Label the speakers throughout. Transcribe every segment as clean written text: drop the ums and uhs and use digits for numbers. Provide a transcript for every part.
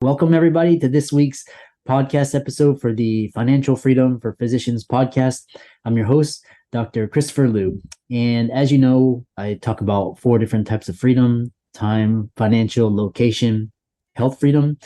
Speaker 1: Welcome, everybody, to this week's podcast episode for the Financial Freedom for Physicians podcast. I'm your host, Dr. Christopher Liu. And as you know, I talk about four different types of freedom: time, financial, location, health freedom.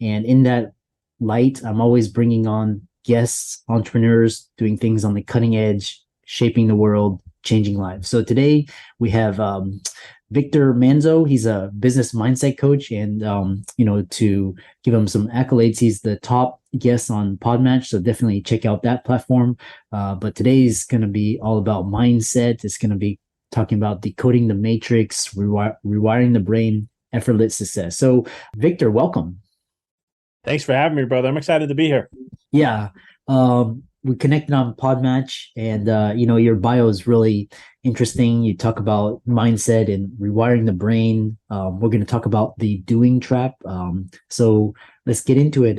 Speaker 1: And in that light, I'm always bringing on guests, entrepreneurs doing things on the cutting edge, shaping the world, changing lives. So today we have Victor Manzo. He's a business mindset coach, and to give him some accolades, he's the top guest on Podmatch. So definitely check out that platform. But today's going to be all about mindset. It's going to be talking about decoding the matrix, rewiring the brain, effortless success. So, Victor, welcome.
Speaker 2: Thanks for having me, brother. I'm excited to be here.
Speaker 1: Yeah. We connected on Podmatch, and your bio is really interesting. You talk about mindset and rewiring the brain. We're going to talk about the doing trap. So let's get into it.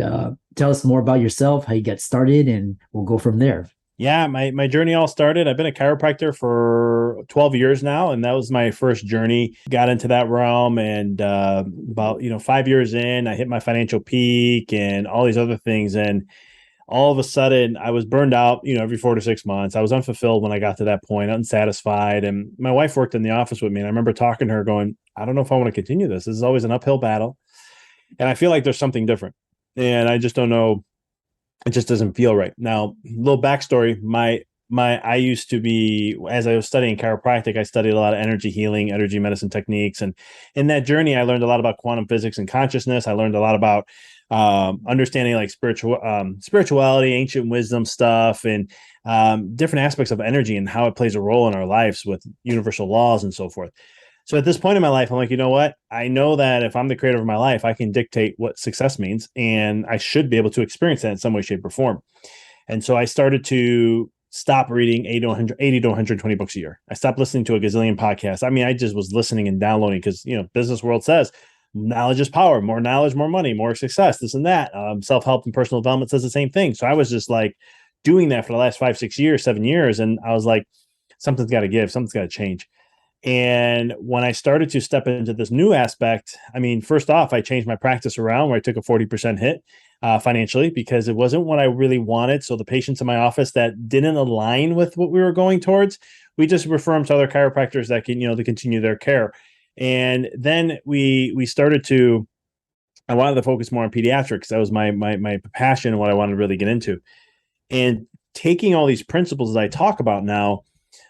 Speaker 1: Tell us more about yourself, how you got started, and we'll go from there.
Speaker 2: Yeah, my journey all started. I've been a chiropractor for 12 years now, and that was my first journey. Got into that realm, and about 5 years in, I hit my financial peak and all these other things, and all of a sudden I was burned out, every 4 to 6 months. I was unfulfilled when I got to that point, unsatisfied. And my wife worked in the office with me. And I remember talking to her going, I don't know if I want to continue this. This is always an uphill battle. And I feel like there's something different. And I just don't know. It just doesn't feel right. Now, a little backstory. I used to be, as I was studying chiropractic, I studied a lot of energy healing, energy medicine techniques. And in that journey, I learned a lot about quantum physics and consciousness. I learned a lot about understanding like spirituality, ancient wisdom stuff, and different aspects of energy and how it plays a role in our lives with universal laws and so forth. So at this point in my life, I'm like, you know what? I know that if I'm the creator of my life, I can dictate what success means, and I should be able to experience that in some way, shape, or form. And so I started to stop reading 80 to 120 books a year. I stopped listening to a gazillion podcasts. I mean, I just was listening and downloading because, business world says knowledge is power, more knowledge, more money, more success, this and that. Self-help and personal development says the same thing. So I was just like doing that for the last 5, 6 years, 7 years. And I was like, something's got to give, something's got to change. And when I started to step into this new aspect, I mean, first off, I changed my practice around where I took a 40% hit financially because it wasn't what I really wanted. So the patients in my office that didn't align with what we were going towards, we just refer them to other chiropractors that can, to continue their care. And then we started to, I wanted to focus more on pediatrics. That was my passion and what I wanted to really get into. And taking all these principles that I talk about now,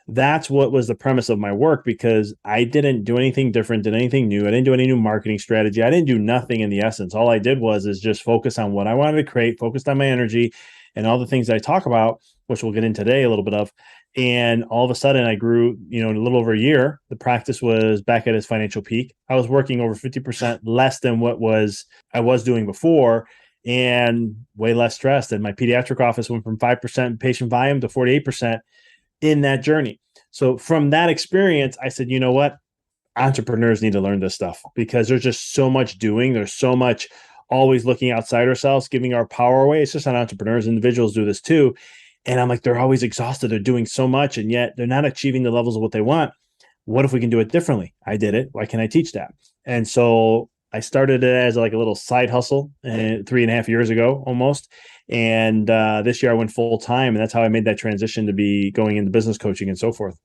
Speaker 2: that's what was the premise of my work, because I didn't do anything different, did anything new. I didn't do any new marketing strategy. I didn't do nothing in the essence. All I did was just focus on what I wanted to create, focused on my energy and all the things that I talk about, which we'll get into today a little bit of. And all of a sudden I grew, in a little over a year, the practice was back at its financial peak. I was working over 50% less than what I was doing before, and way less stressed. And my pediatric office went from 5% patient volume to 48% in that journey. So from that experience, I said, you know what? Entrepreneurs need to learn this stuff because there's just so much doing. There's so much always looking outside ourselves, giving our power away. It's just not entrepreneurs. Individuals do this too. And I'm like, they're always exhausted. They're doing so much, and yet they're not achieving the levels of what they want. What if we can do it differently? I did it. Why can't I teach that? And so I started it as like a little side hustle 3.5 years ago almost. And this year I went full time, and that's how I made that transition to be going into business coaching and so forth.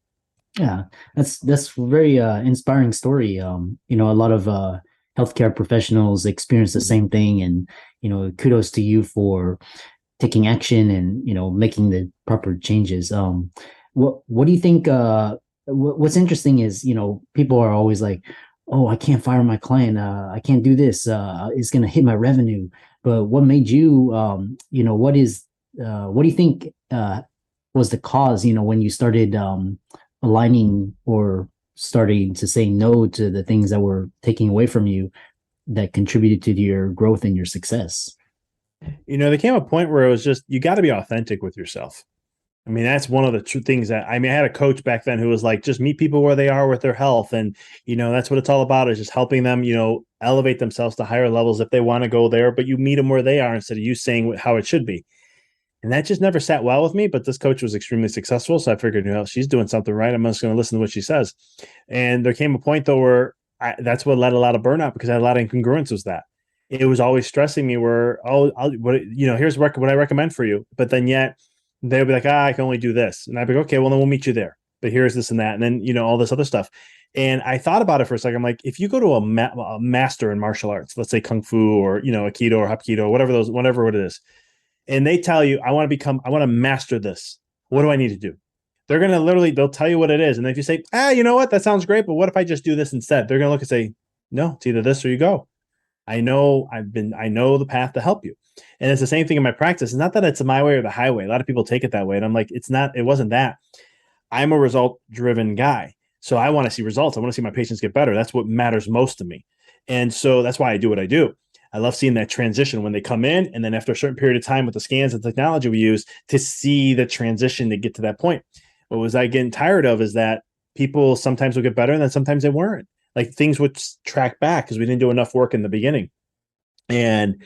Speaker 1: Yeah, that's very inspiring story. A lot of healthcare professionals experience the same thing, and kudos to you for taking action and making the proper changes. What do you think? What's interesting is people are always like, oh, I can't fire my client. I can't do this. It's going to hit my revenue. But what made you? What do you think was the cause? When you started aligning or starting to say no to the things that were taking away from you that contributed to your growth and your success?
Speaker 2: There came a point where it was just, you got to be authentic with yourself. I mean, that's one of the true things that, I had a coach back then who was like, just meet people where they are with their health. And, that's what it's all about, is just helping them, elevate themselves to higher levels if they want to go there, but you meet them where they are instead of you saying how it should be. And that just never sat well with me, but this coach was extremely successful. So I figured, she's doing something right. I'm just going to listen to what she says. And there came a point though, where that's what led a lot of burnout, because I had a lot of incongruence with that. it was always stressing me where, oh, here's what I recommend for you. But then yet they'll be like, I can only do this. And I'd be like, okay, well, then we'll meet you there. But here's this and that. And then, all this other stuff. And I thought about it for a second. I'm like, if you go to a master in martial arts, let's say Kung Fu or, Aikido or Hapkido, whatever it is, and they tell you, I want to master this. What do I need to do? They're going to they'll tell you what it is. And if you say, you know what, that sounds great, but what if I just do this instead? They're going to look and say, no, it's either this or you go. I know the path to help you. And it's the same thing in my practice. It's not that it's my way or the highway. A lot of people take it that way. And I'm like, it wasn't that. I'm a result driven guy. So I want to see results. I want to see my patients get better. That's what matters most to me. And so that's why I do what I do. I love seeing that transition when they come in, and then after a certain period of time with the scans and technology we use to see the transition to get to that point. What was I getting tired of is that people sometimes will get better and then sometimes they weren't. Like things would track back because we didn't do enough work in the beginning. And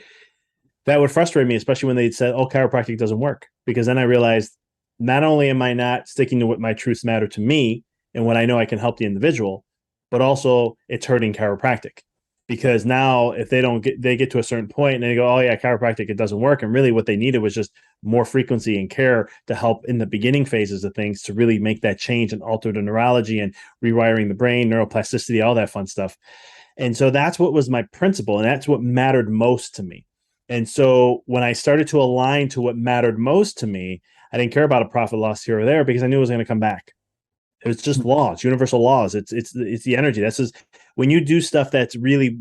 Speaker 2: that would frustrate me, especially when they said, oh, chiropractic doesn't work. Because then I realized not only am I not sticking to what my truths matter to me and what I know I can help the individual, but also it's hurting chiropractic. Because now if they get to a certain point and they go, oh yeah, chiropractic, it doesn't work. And really what they needed was just more frequency and care to help in the beginning phases of things to really make that change and alter the neurology and rewiring the brain, neuroplasticity, all that fun stuff. And so that's what was my principle. And that's what mattered most to me. And so when I started to align to what mattered most to me, I didn't care about a profit loss here or there because I knew it was going to come back. It's just laws, universal laws. It's the energy. That's just when you do stuff that's really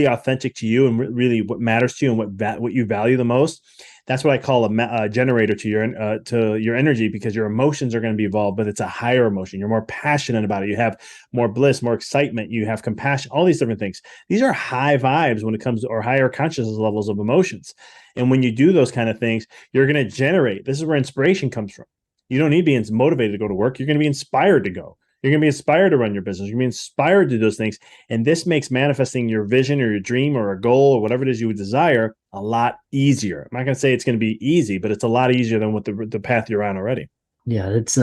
Speaker 2: authentic to you and really what matters to you and what you value the most. That's what I call a generator to your energy, because your emotions are going to be involved, but it's a higher emotion. You're more passionate about it. You have more bliss, more excitement. You have compassion. All these different things. These are high vibes when it comes to, or higher consciousness levels of emotions. And when you do those kind of things, you're going to generate. This is where inspiration comes from. You don't need to be motivated to go to work. You're going to be inspired to go. You're going to be inspired to run your business. You're going to be inspired to do those things. And this makes manifesting your vision or your dream or a goal or whatever it is you would desire a lot easier. I'm not going to say it's going to be easy, but it's a lot easier than what the path you're on already.
Speaker 1: Yeah, it's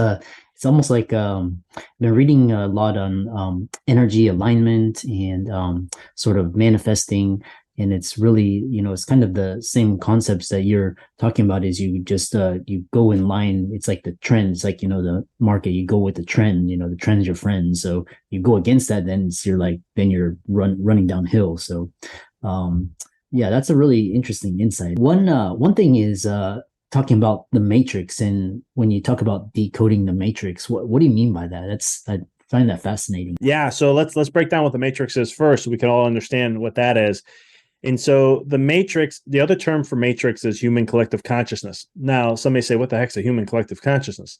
Speaker 1: almost like I've been reading a lot on energy alignment and sort of manifesting. And it's really, it's kind of the same concepts that you're talking about. Is you just you go in line. It's like the trends, like the market. You go with the trend. The trend's your friend. So you go against that, then you're running downhill. So yeah, that's a really interesting insight. One thing is talking about the matrix, and when you talk about decoding the matrix, what do you mean by that? I find that fascinating.
Speaker 2: Yeah, so let's break down what the matrix is first, so we can all understand what that is. And so the matrix, the other term for matrix is human collective consciousness. Now, some may say, what the heck's a human collective consciousness?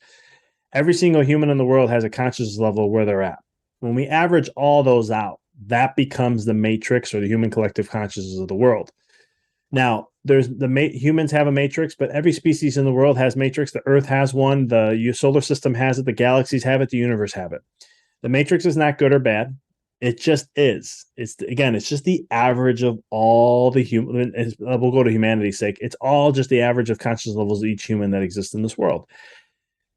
Speaker 2: Every single human in the world has a consciousness level where they're at. When we average all those out, that becomes the matrix or the human collective consciousness of the world. Now, humans have a matrix, but every species in the world has matrix. The Earth has one, the solar system has it, the galaxies have it, the universe have it. The matrix is not good or bad. It just is. It's just the average of all the human. We'll go to humanity's sake. It's all just the average of consciousness levels of each human that exists in this world.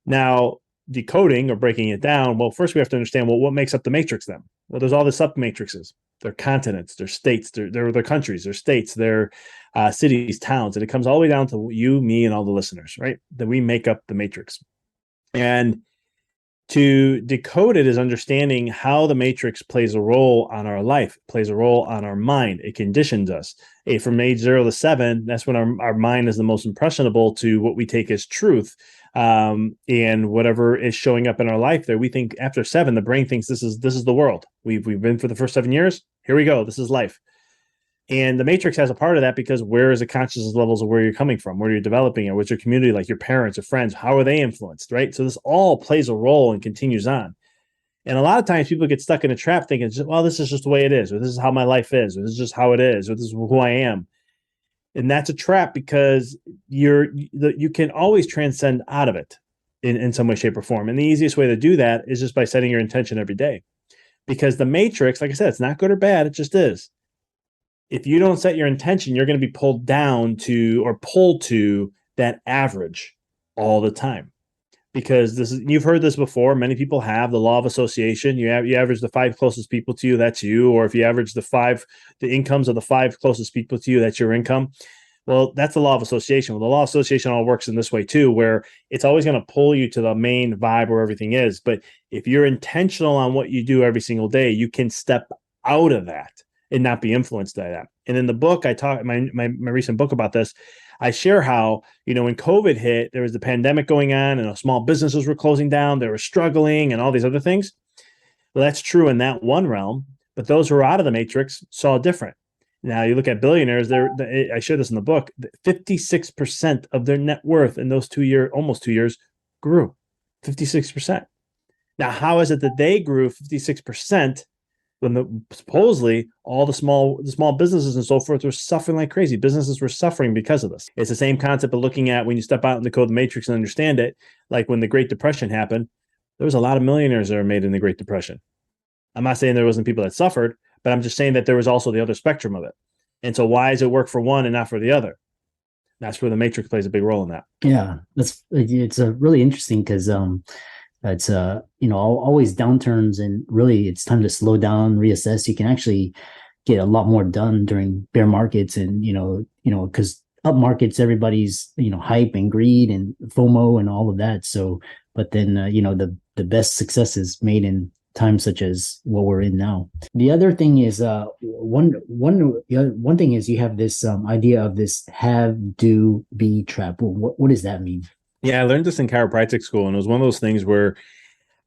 Speaker 2: Now, decoding or breaking it down. Well, first we have to understand, what makes up the matrix then? Well, there's all the sub matrices. They're continents, they're states, they're countries, they're states, they're cities, towns, and it comes all the way down to you, me, and all the listeners, right? That we make up the matrix. And to decode it is understanding how the matrix plays a role on our life, plays a role on our mind. It conditions us. From age 0 to 7, that's when our mind is the most impressionable to what we take as truth. And whatever is showing up in our life there, we think after 7, the brain thinks this is the world. We've been for the first 7 years. Here we go. This is life. And the matrix has a part of that, because where is the consciousness levels of where you're coming from, where you're developing it, what's your community like, your parents or friends, how are they influenced, right? So this all plays a role and continues on. And a lot of times people get stuck in a trap thinking, well, this is just the way it is, or this is how my life is, or this is just how it is, or this is who I am. And that's a trap, because you can always transcend out of it in some way, shape, or form. And the easiest way to do that is just by setting your intention every day. Because the matrix, like I said, it's not good or bad, it just is. If you don't set your intention, you're going to be pulled down to or pulled to that average all the time, because you've heard this before. Many people have the law of association. You average the five closest people to you, that's you. Or if you average the incomes of the five closest people to you, that's your income. Well, that's the law of association. Well, the law of association all works in this way too, where it's always going to pull you to the main vibe where everything is. But if you're intentional on what you do every single day, you can step out of that and not be influenced by that. And in the book, I talk my recent book about this. I share how, when COVID hit, there was the pandemic going on and small businesses were closing down, they were struggling and all these other things. Well, that's true in that one realm, but those who are out of the matrix saw different. Now you look at billionaires, I share this in the book, 56% of their net worth in those almost 2 years grew. 56%. Now, how is it that they grew 56% when supposedly all the small businesses and so forth were suffering like crazy? Businesses were suffering because of this. It's the same concept of looking at when you step out in the code of the matrix and understand it, like when the Great Depression happened, there was a lot of millionaires that were made in the Great Depression. I'm not saying there wasn't people that suffered, but I'm just saying that there was also the other spectrum of it. And so why does it work for one and not for the other? That's where the matrix plays a big role in that.
Speaker 1: Yeah, it's a really interesting because it's always downturns, and really it's time to slow down, reassess. You can actually get a lot more done during bear markets, and because up markets everybody's hype and greed and FOMO and all of that. So, but then the best success is made in times such as what we're in now. The other thing is one thing is you have this idea of this have, do, be trap. What does that mean?
Speaker 2: Yeah, I learned this in chiropractic school, and it was one of those things where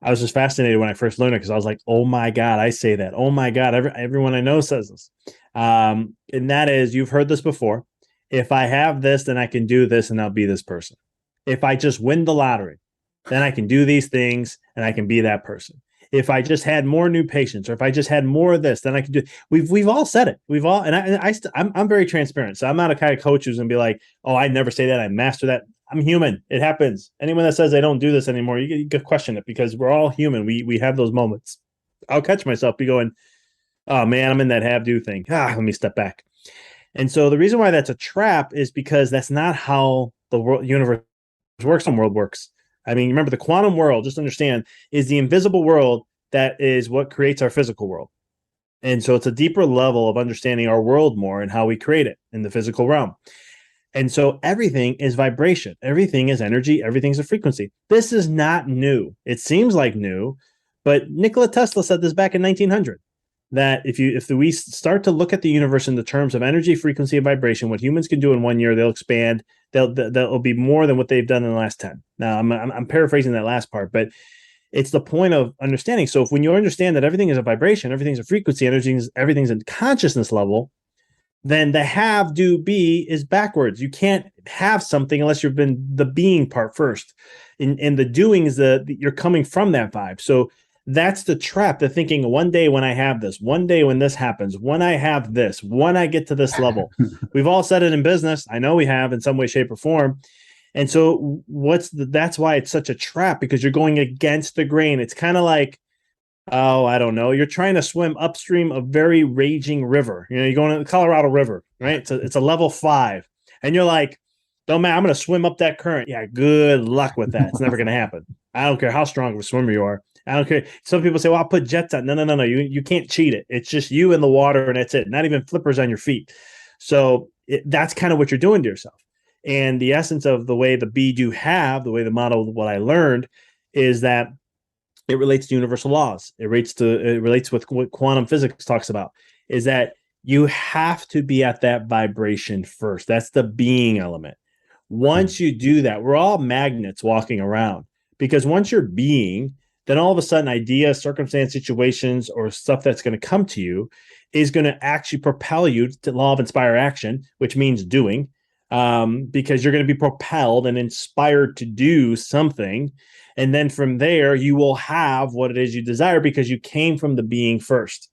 Speaker 2: I was just fascinated when I first learned it, because I was like, oh my God, I say that. Oh my God, everyone I know says this. And that is, you've heard this before. If I have this, then I can do this and I'll be this person. If I just win the lottery, then I can do these things and I can be that person. If I just had more new patients, or if I just had more of this, then I can do. We've all said it. We've all, and I'm very transparent. So I'm not a kind of coach who's gonna be like, oh, I never say that, I master that. I'm human. It happens. Anyone that says they don't do this anymore, you can question it, because we're all human. We have those moments. I'll catch myself be going, oh man, I'm in that have do thing. Let me step back. And so the reason why that's a trap is because that's not how the universe works. The world works. I mean, remember, the quantum world, just understand, is the invisible world that is what creates our physical world. And so it's a deeper level of understanding our world more and how we create it in the physical realm. And so everything is vibration. Everything is energy. Everything's a frequency. This is not new. It seems like new, but Nikola Tesla said this back in 1900, that if we start to look at the universe in the terms of energy, frequency, and vibration, what humans can do in 1 year, they'll expand. They'll be more than what they've done in the last 10. Now, I'm paraphrasing that last part, but it's the point of understanding. So when you understand that everything is a vibration, everything's a frequency, everything's a consciousness level, then the have, do, be is backwards. You can't have something unless you've been the being part first. And the doing is you're coming from that vibe. So that's the trap. The thinking, one day when I have this, one day when this happens, when I have this, when I get to this level. We've all said it in business. I know we have, in some way, shape, or form. And so that's why it's such a trap, because you're going against the grain. It's kind of like, oh, I don't know, you're trying to swim upstream a very raging river. You're going to the Colorado River, right? It's a level 5. And you're like, don't matter, I'm going to swim up that current. Yeah, good luck with that. It's never going to happen. I don't care how strong of a swimmer you are. I don't care. Some people say, well, I'll put jets on. No. You can't cheat it. It's just you in the water, and that's it. Not even flippers on your feet. So that's kind of what you're doing to yourself. And the essence of the way the be, do, have, the way the model, what I learned, is that it relates to universal laws. It relates with what quantum physics talks about, is that you have to be at that vibration first. That's the being element. Once you do that, we're all magnets walking around, because once you're being, then all of a sudden ideas, circumstance, situations, or stuff that's going to come to you is going to actually propel you to law of inspire action, which means doing, because you're going to be propelled and inspired to do something. And then from there, you will have what it is you desire, because you came from the being first.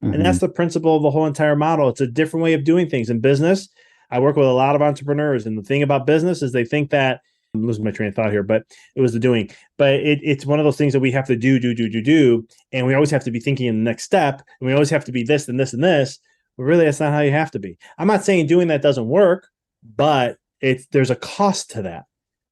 Speaker 2: Mm-hmm. And that's the principle of the whole entire model. It's a different way of doing things. In business, I work with a lot of entrepreneurs, and the thing about business is they think that, I'm losing my train of thought here, but it was the doing. But it's one of those things that we have to do. And we always have to be thinking in the next step. And we always have to be this and this and this. But really, that's not how you have to be. I'm not saying doing that doesn't work, but there's a cost to that.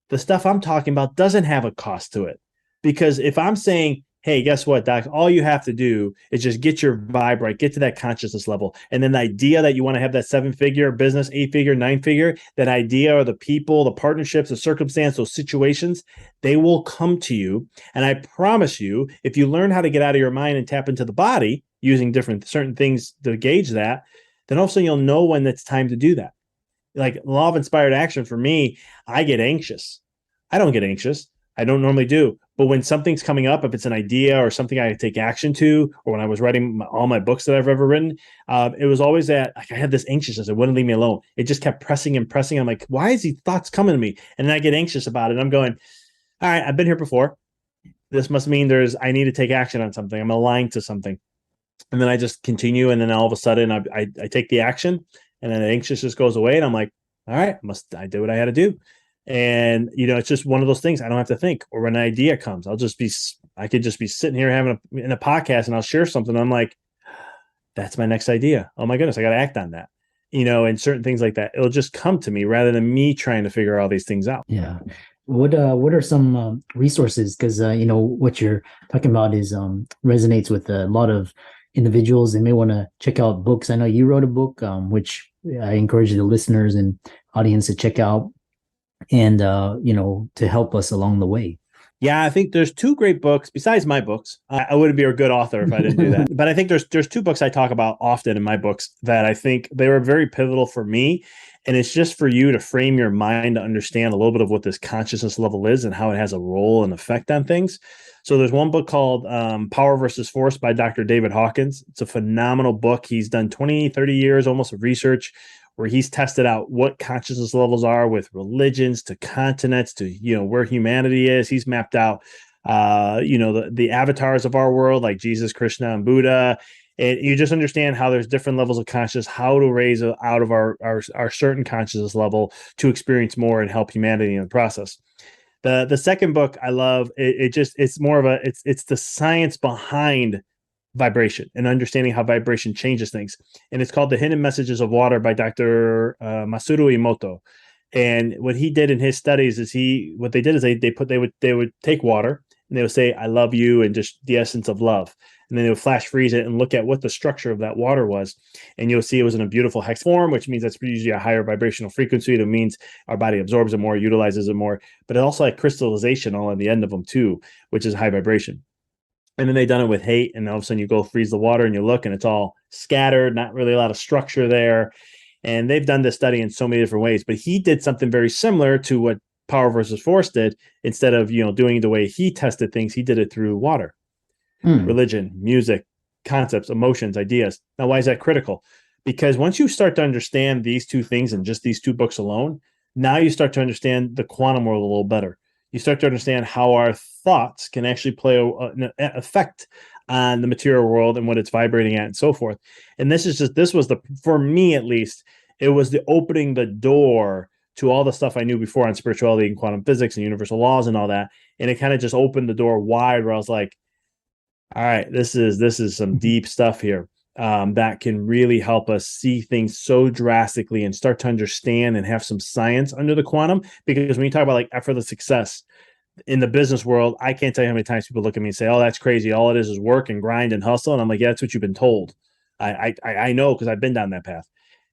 Speaker 2: The stuff I'm talking about doesn't have a cost to it. Because if I'm saying, hey, guess what, Doc? All you have to do is just get your vibe right, get to that consciousness level. And then the idea that you want to have that 7-figure business, 8-figure, 9-figure, that idea or the people, the partnerships, the circumstance, those situations, they will come to you. And I promise you, if you learn how to get out of your mind and tap into the body using different certain things to gauge that, then all of a sudden you'll know when it's time to do that. Like law of inspired action for me, I get anxious. I don't get anxious. I don't normally do. But when something's coming up, if it's an idea or something I take action to, or when I was writing all my books that I've ever written, it was always that like I had this anxiousness. It wouldn't leave me alone. It just kept pressing and pressing. I'm like, why is these thoughts coming to me? And then I get anxious about it. I'm going, all right, I've been here before. This must mean I need to take action on something. I'm aligned to something. And then I just continue. And then all of a sudden I take the action, and then the anxiousness goes away. And I'm like, all right, I did what I had to do. And, it's just one of those things I don't have to think. Or when an idea comes, I could just be sitting here in a podcast, and I'll share something. I'm like, that's my next idea. Oh my goodness, I got to act on that. And certain things like that. It'll just come to me rather than me trying to figure all these things out.
Speaker 1: Yeah. What are some resources? Because what you're talking about is resonates with a lot of individuals. They may want to check out books. I know you wrote a book, which I encourage the listeners and audience to check out, and to help us along the way.
Speaker 2: Yeah, I think there's 2 great books besides my books. I wouldn't be a good author if I didn't do that. But I think there's 2 books I talk about often in my books that I think they were very pivotal for me. And it's just for you to frame your mind to understand a little bit of what this consciousness level is and how it has a role and effect on things. So there's one book called Power versus Force by Dr. David Hawkins. It's a phenomenal book. He's done 20, 30 years almost of research where he's tested out what consciousness levels are with religions to continents to, where humanity is. He's mapped out, the avatars of our world, like Jesus, Krishna, and Buddha. And you just understand how there's different levels of consciousness, how to raise out of our certain consciousness level to experience more and help humanity in the process. The second book I love, it's more of it's the science behind vibration and understanding how vibration changes things. And it's called The Hidden Messages of Water by Dr. Masaru Emoto. And what he did in his studies is they would take water and they would say, I love you, and just the essence of love. And then they would flash freeze it and look at what the structure of that water was. And you'll see it was in a beautiful hex form, which means that's usually a higher vibrational frequency. That means our body absorbs it more, utilizes it more, but it also had crystallization all on the end of them too, which is high vibration. And then they done it with hate, and all of a sudden you go freeze the water and you look and it's all scattered, not really a lot of structure there. And they've done this study in so many different ways, but he did something very similar to what Power versus Force did. Instead of, doing the way he tested things, he did it through water, religion, music, concepts, emotions, ideas. Now, why is that critical? Because once you start to understand these 2 things in just these 2 books alone, now you start to understand the quantum world a little better. You start to understand how our thoughts can actually play an effect on the material world and what it's vibrating at and so forth. And for me at least, it was the opening the door to all the stuff I knew before on spirituality and quantum physics and universal laws and all that. And it kind of just opened the door wide where I was like, all right, this is some deep stuff here. That can really help us see things so drastically and start to understand and have some science under the quantum. Because when you talk about like effortless success in the business world, I can't tell you how many times people look at me and say, oh, that's crazy. All it is work and grind and hustle. And I'm like, yeah, that's what you've been told. I know, because I've been down that path.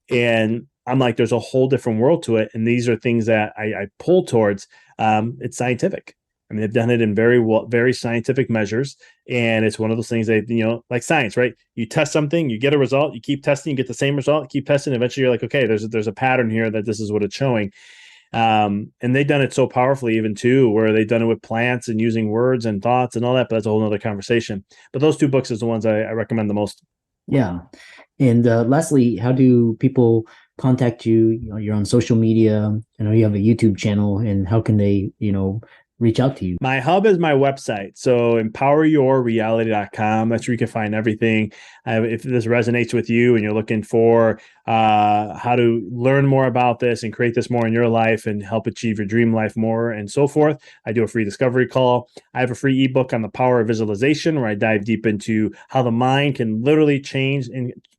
Speaker 2: And I'm like, there's a whole different world to it. And these are things that I pull towards. It's scientific. I mean, they've done it in very scientific measures. And it's one of those things that, like science, right? You test something, you get a result, you keep testing, you get the same result, keep testing. Eventually you're like, okay, there's a pattern here that this is what it's showing. And they've done it so powerfully even too, where they've done it with plants and using words and thoughts and all that, but that's a whole nother conversation. But those 2 books is the ones I recommend the most.
Speaker 1: Yeah. And lastly, how do people contact you? You're on social media. I know you have a YouTube channel, and how can they, reach out to you?
Speaker 2: My hub is my website. So empoweryourreality.com. That's where you can find everything. If this resonates with you and you're looking for how to learn more about this and create this more in your life and help achieve your dream life more and so forth, I do a free discovery call. I have a free ebook on the power of visualization where I dive deep into how the mind can literally change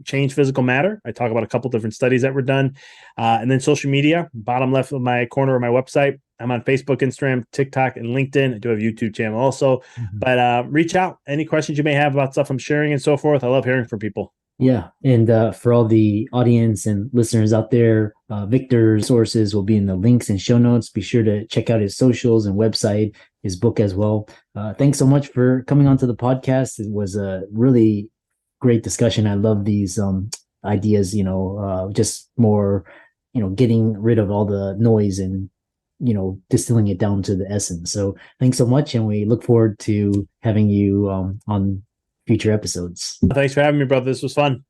Speaker 2: physical matter. I talk about a couple different studies that were done. And then social media, bottom left of my corner of my website. I'm on Facebook, Instagram, TikTok, and LinkedIn. I do have a YouTube channel also.
Speaker 1: Mhm.
Speaker 2: But reach out. Any questions you may have about stuff I'm sharing and so forth. I love hearing from people.
Speaker 1: Yeah. And for all the audience and listeners out there, Victor's sources will be in the links and show notes. Be sure to check out his socials and website, his book as well. Thanks so much for coming onto the podcast. It was a really great discussion. I love these ideas, just more, getting rid of all the noise and, distilling it down to the essence. So thanks so much. And we look forward to having you on future episodes.
Speaker 2: Thanks for having me, brother. This was fun.